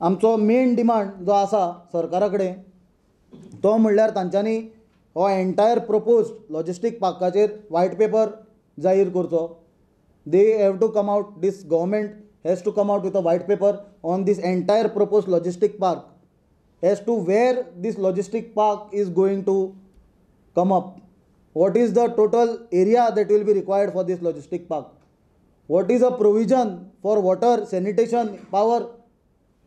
आमचो main demand जो आसा सरकारा कडेन तो म्हणल्यार तांच्यांनी हो एंटायर प्रपोज्ड लॉजिस्टीक पार्काचेर व्हायट पेपर जाहीर करचो. They have to come out, this government has to come out with a white paper on this entire proposed logistic park as to where this logistic park is going to come up. What is the total area that will be required for this logistic park? What is a provision for water, sanitation, power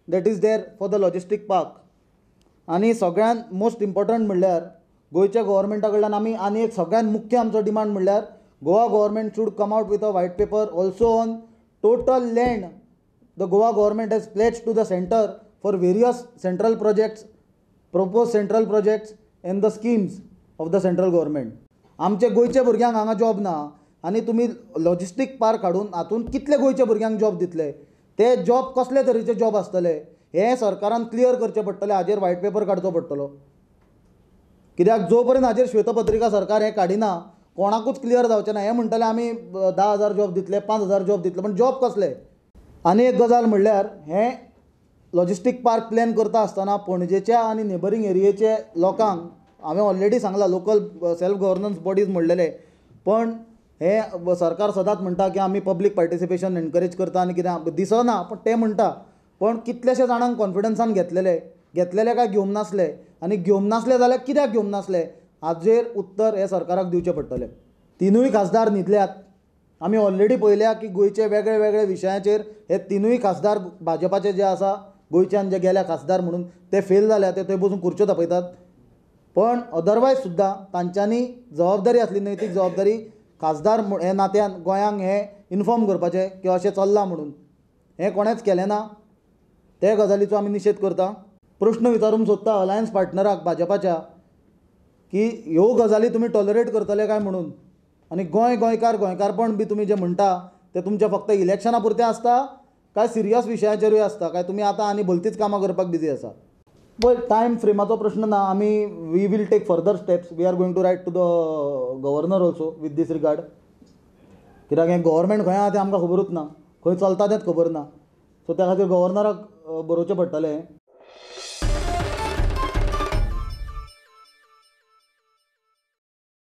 that is there for the logistic park? आणि सगळ्यात most important म्हणल्यार गोयच्या गव्हर्मेंटा कडल्यान आमी आनी एक सगळ्यात मुख्य आमचो डिमांड म्हणल्यार Goa government should come out with a white paper also on total land the Goa government has pledge to the centre for various central projects, propose central projects and the schemes of the central government. आमचे गोयच्या भुरग्यांक हांगा job ना आनी तुमी logistic park हाडून हातून कितले गोयच्या भुरग्यांक जॉब दितले? ते जॉब कसले तरेचे जॉब आसतले हे सरकारान क्लियर करचें पडटलें. हाजेर व्हायट पेपर काडचो पडटलो. कित्याक जो पर्यंत हाजेर श्वेतपत्रिका सरकार हें काडिना कोणाकूच क्लियर जावचें ना. हें म्हणटले आमी 10,000 जॉब दितले, 5,000 जॉब दितले, पण जॉब कसले? आनी एक गजाल म्हणल्यार हें लॉजिस्टीक पार्क प्लॅन करता आसतना पणजेच्या आनी नेबरींग एरियेचे लोकांक हांवें ऑलरेडी सांगलां, लोकल सेल्फ गव्हर्नन्स बॉडीज म्हणलेले, पण हे सरकार सदांच म्हणटा की आमी पब्लीक पार्टिसिपेशन एनकरेज करता आनी कितें दिसना, पण ते म्हणटा. पण कितलेशे जाणांक कॉन्फिडन्सान घेतलेले काय घेवंक नासले, आनी घेवंक नासले जाल्यार कित्याक घेवंक नासले हाजेर उत्तर हे सरकाराक दिवचें पडटलें. तिनूय खासदार न्हिदल्यात. आमी ऑलरेडी पळयल्या की गोंयचे वेगळे वेगळे विशयाचेर हे तिनूय खासदार भाजपाचे जे आसा गोंयच्यान जे गेल्या खासदार म्हणून ते फेल जाल्या, ते थंय बसून खुर्च्यो तापयतात. पण अदरवायज सुद्दां तांच्यांनी जबाबदारी आसली, नैतीक जबाबदारी खासदार हे नात्यान गोंयांक हें इन्फॉर्म करपाचें की अशें चल्लां म्हणून. हें कोणेंच केलें ना. ते गजालीचो आमी निशेध करता. प्रश्न विचारूंक सोदता अलायन्स पार्टनराक भाजपाच्या की ह्यो गजाली तुमी टॉलरेट करतले काय म्हणून. आनी गोंयकारपण बी तुमी जे म्हणटा ते तुमचे फक्त इलेक्शना पुरते आसता काय सिरियस विशयाचेरूय आसता, काय तुमी आतां आनी भलतीच कामां करपाक बिजी आसा? पण टायम फ्रेमाचो प्रश्न ना. आमी we will take further steps. We are going to write to the governor also with these regard. कित्याक हें गव्हर्मेंट खंय आहा तें आमकां खबरूच ना, खंय चलता तेंच खबर ना. सो त्या खातीर गव्हर्नराक बरोवचें पडटलें.